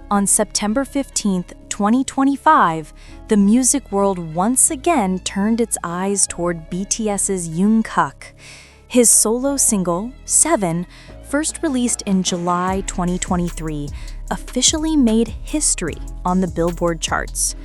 On September 15, 2025, the music world once again turned its eyes toward BTS's Jungkook. His solo single, 7, first released in July 2023, officially made history on the Billboard charts.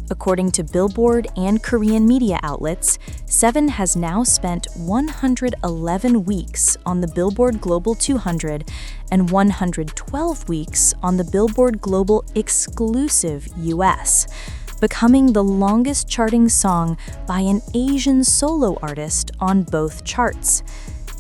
According to Billboard and Korean media outlets, 7 has now spent 111 weeks on the Billboard Global 200 and 112 weeks on the Billboard Global Exclusive US, becoming the longest charting song by an Asian solo artist on both charts.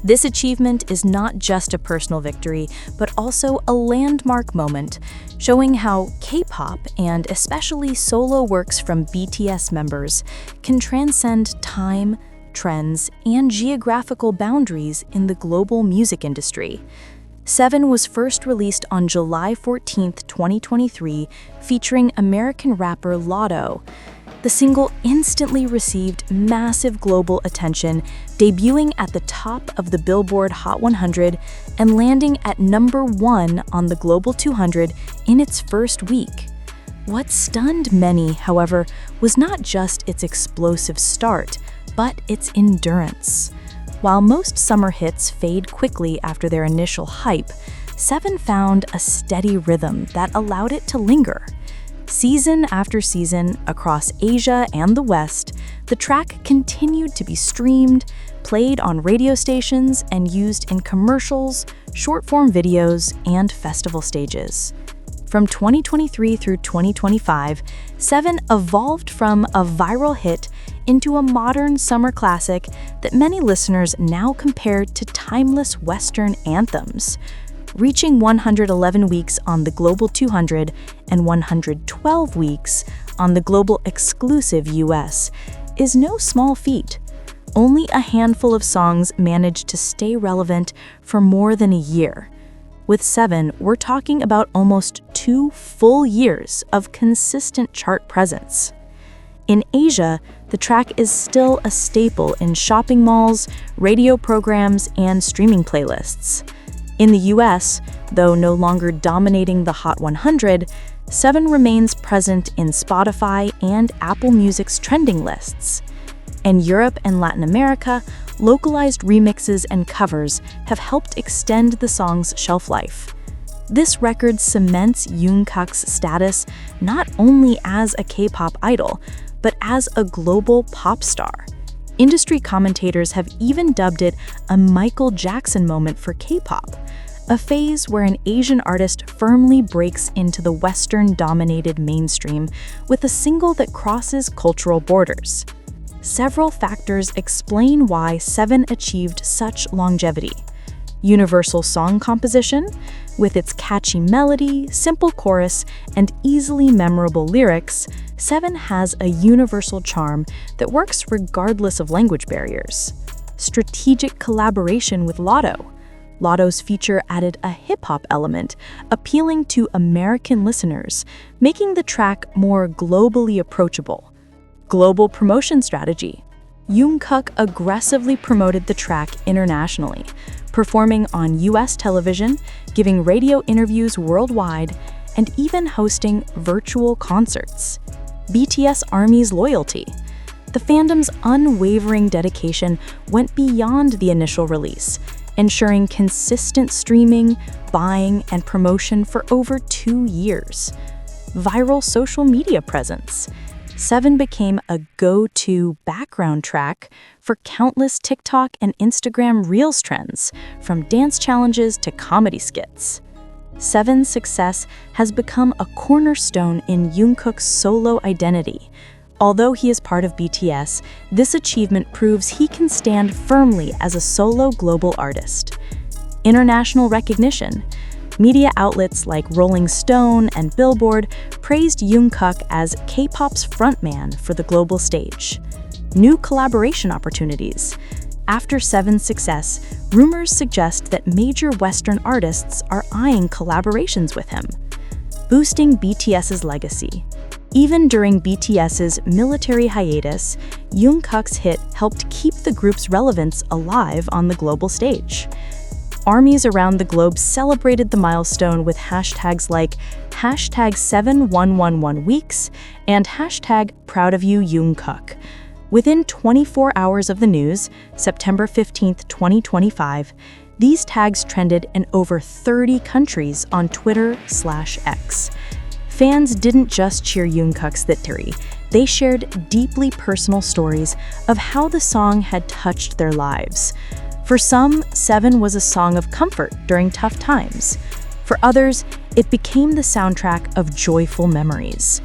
This achievement is not just a personal victory, but also a landmark moment, showing how K-pop, and especially solo works from BTS members, can transcend time, trends, and geographical boundaries in the global music industry. 7 was first released on July 14, 2023, featuring American rapper Lotto. The single instantly received massive global attention, debuting at the top of the Billboard Hot 100 and landing at number 1 on the Global 200 in its first week. What stunned many, however, was not just its explosive start, but its endurance. While most summer hits fade quickly after their initial hype, 7 found a steady rhythm that allowed it to linger. Season after season, across Asia and the West, the track continued to be streamed, played on radio stations, and used in commercials, short-form videos, and festival stages. From 2023 through 2025, 7 evolved from a viral hit into a modern summer classic that many listeners now compare to timeless Western anthems. Reaching 111 weeks on the Global 200 and 112 weeks on the Global Exclusive US is no small feat. Only a handful of songs managed to stay relevant for more than a year. With 7, we're talking about almost 2 full years of consistent chart presence. In Asia, the track is still a staple in shopping malls, radio programs, and streaming playlists. In the US, though no longer dominating the Hot 100, 7 remains present in Spotify and Apple Music's trending lists. In Europe and Latin America, localized remixes and covers have helped extend the song's shelf life. This record cements Jungkook's status not only as a K-pop idol, but as a global pop star. Industry commentators have even dubbed it a Michael Jackson moment for K-pop, a phase where an Asian artist firmly breaks into the Western-dominated mainstream with a single that crosses cultural borders. Several factors explain why 7 achieved such longevity. Universal song composition, with its catchy melody, simple chorus, and easily memorable lyrics, 7 has a universal charm that works regardless of language barriers. Strategic collaboration with Lotto. Lotto's feature added a hip-hop element, appealing to American listeners, making the track more globally approachable. Global promotion strategy. Jungkook aggressively promoted the track internationally, performing on US television, giving radio interviews worldwide, and even hosting virtual concerts. BTS Army's loyalty. The fandom's unwavering dedication went beyond the initial release, ensuring consistent streaming, buying, and promotion for over 2 years. Viral social media presence. 7 became a go-to background track for countless TikTok and Instagram Reels trends, from dance challenges to comedy skits. 7's success has become a cornerstone in Jungkook's solo identity. Although he is part of BTS, this achievement proves he can stand firmly as a solo global artist. International recognition. Media outlets like Rolling Stone and Billboard praised Jungkook as K-pop's frontman for the global stage. New collaboration opportunities. After 7's success, rumors suggest that major Western artists are eyeing collaborations with him, boosting BTS's legacy. Even during BTS's military hiatus, Jungkook's hit helped keep the group's relevance alive on the global stage. armies around the globe celebrated the milestone with hashtags like #7111weeks and #ProudOfYou Jungkook. Within 24 hours of the news, September 15th, 2025, these tags trended in over 30 countries on Twitter/X. Fans didn't just cheer Jungkook's victory, they shared deeply personal stories of how the song had touched their lives. For some, Seven was a song of comfort during tough times. For others, it became the soundtrack of joyful memories.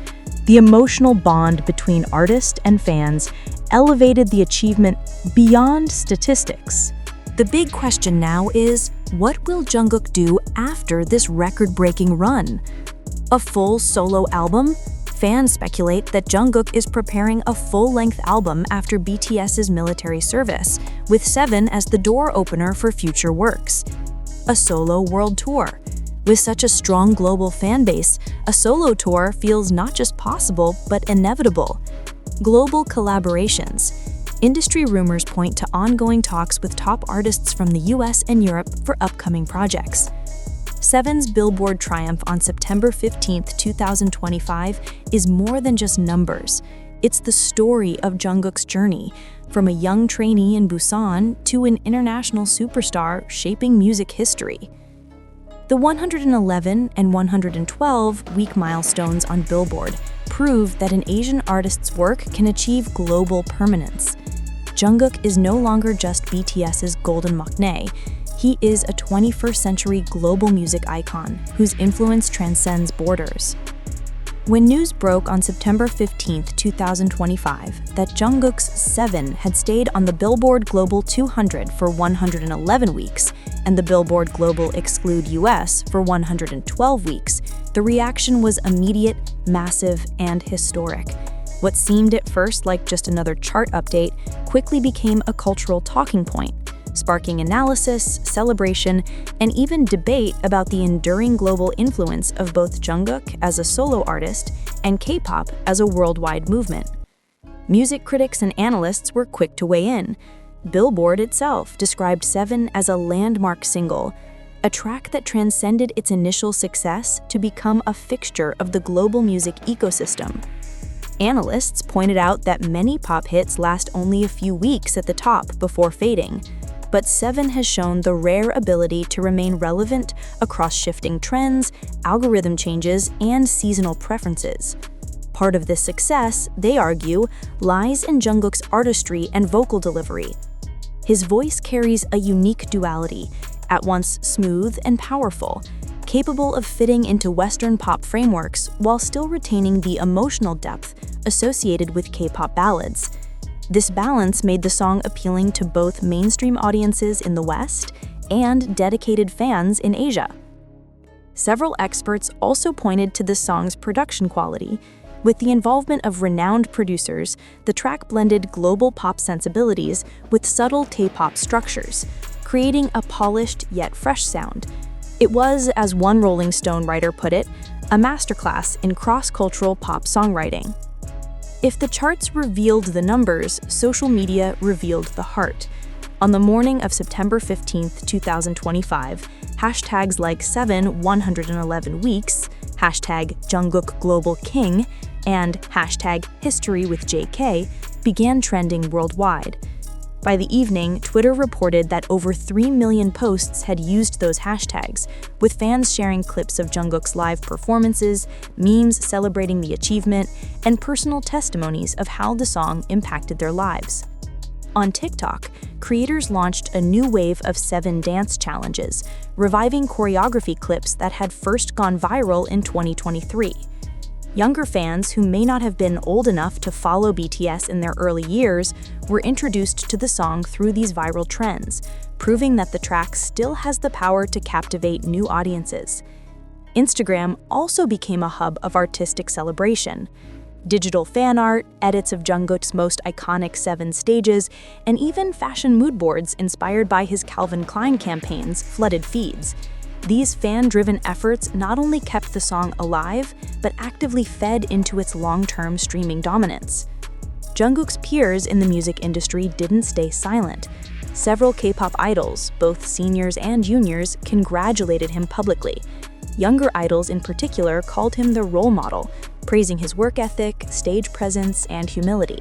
The emotional bond between artist and fans elevated the achievement beyond statistics. The big question now is, what will Jungkook do after this record-breaking run? A full solo album? Fans speculate that Jungkook is preparing a full-length album after BTS's military service, with Seven as the door opener for future works. A solo world tour. With such a strong global fan base, a solo tour feels not just possible, but inevitable. Global collaborations. Industry rumors point to ongoing talks with top artists from the US and Europe for upcoming projects. Seven's Billboard triumph on September 15, 2025 is more than just numbers. It's the story of Jungkook's journey, from a young trainee in Busan to an international superstar shaping music history. The 111 and 112-week milestones on Billboard prove that an Asian artist's work can achieve global permanence. Jungkook is no longer just BTS's golden maknae. He is a 21st-century global music icon whose influence transcends borders. When news broke on September 15, 2025, that Jungkook's Seven had stayed on the Billboard Global 200 for 111 weeks and the Billboard Global Exclude US for 112 weeks, the reaction was immediate, massive, and historic. What seemed at first like just another chart update quickly became a cultural talking point, sparking analysis, celebration, and even debate about the enduring global influence of both Jungkook as a solo artist and K-pop as a worldwide movement. Music critics and analysts were quick to weigh in. Billboard itself described Seven as a landmark single, a track that transcended its initial success to become a fixture of the global music ecosystem. Analysts pointed out that many pop hits last only a few weeks at the top before fading. But Seven has shown the rare ability to remain relevant across shifting trends, algorithm changes, and seasonal preferences. Part of this success, they argue, lies in Jungkook's artistry and vocal delivery. His voice carries a unique duality, at once smooth and powerful, capable of fitting into Western pop frameworks while still retaining the emotional depth associated with K-pop ballads. This balance made the song appealing to both mainstream audiences in the West and dedicated fans in Asia. Several experts also pointed to the song's production quality. With the involvement of renowned producers, the track blended global pop sensibilities with subtle K-pop structures, creating a polished yet fresh sound. It was, as one Rolling Stone writer put it, a masterclass in cross-cultural pop songwriting. If the charts revealed the numbers, social media revealed the heart. On the morning of September 15, 2025, hashtags like 111 weeks, hashtag Jungkook Global King, and hashtag History with JK began trending worldwide. By the evening, Twitter reported that over 3 million posts had used those hashtags, with fans sharing clips of Jungkook's live performances, memes celebrating the achievement, and personal testimonies of how the song impacted their lives. On TikTok, creators launched a new wave of 7 dance challenges, reviving choreography clips that had first gone viral in 2023. Younger fans who may not have been old enough to follow BTS in their early years were introduced to the song through these viral trends, proving that the track still has the power to captivate new audiences. Instagram also became a hub of artistic celebration. Digital fan art, edits of Jungkook's most iconic 7 stages, and even fashion mood boards inspired by his Calvin Klein campaigns flooded feeds. These fan-driven efforts not only kept the song alive, but actively fed into its long-term streaming dominance. Jungkook's peers in the music industry didn't stay silent. Several K-pop idols, both seniors and juniors, congratulated him publicly. Younger idols in particular called him their role model, praising his work ethic, stage presence, and humility.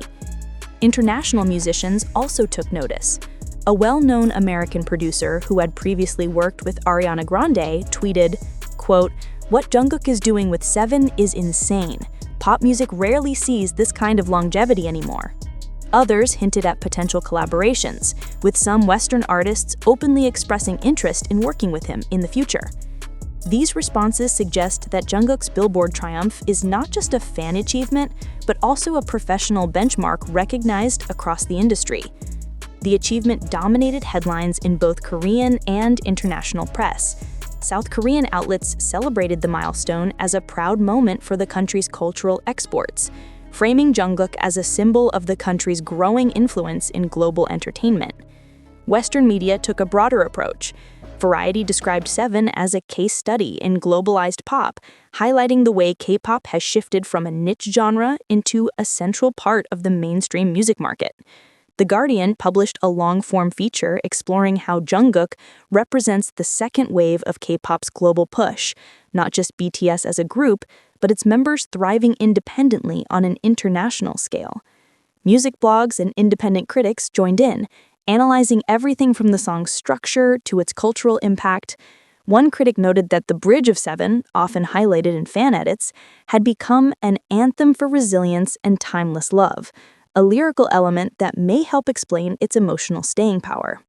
International musicians also took notice. A well-known American producer who had previously worked with Ariana Grande tweeted, quote, "What Jungkook is doing with Seven is insane. Pop music rarely sees this kind of longevity anymore." Others hinted at potential collaborations, with some Western artists openly expressing interest in working with him in the future. These responses suggest that Jungkook's Billboard triumph is not just a fan achievement, but also a professional benchmark recognized across the industry. The achievement dominated headlines in both Korean and international press. South Korean outlets celebrated the milestone as a proud moment for the country's cultural exports, framing Jungkook as a symbol of the country's growing influence in global entertainment. Western media took a broader approach. Variety described Seven as a case study in globalized pop, highlighting the way K-pop has shifted from a niche genre into a central part of the mainstream music market. The Guardian published a long-form feature exploring how Jungkook represents the second wave of K-pop's global push, not just BTS as a group, but its members thriving independently on an international scale. Music blogs and independent critics joined in, analyzing everything from the song's structure to its cultural impact. One critic noted that the bridge of Seven, often highlighted in fan edits, had become an anthem for resilience and timeless love, a lyrical element that may help explain its emotional staying power.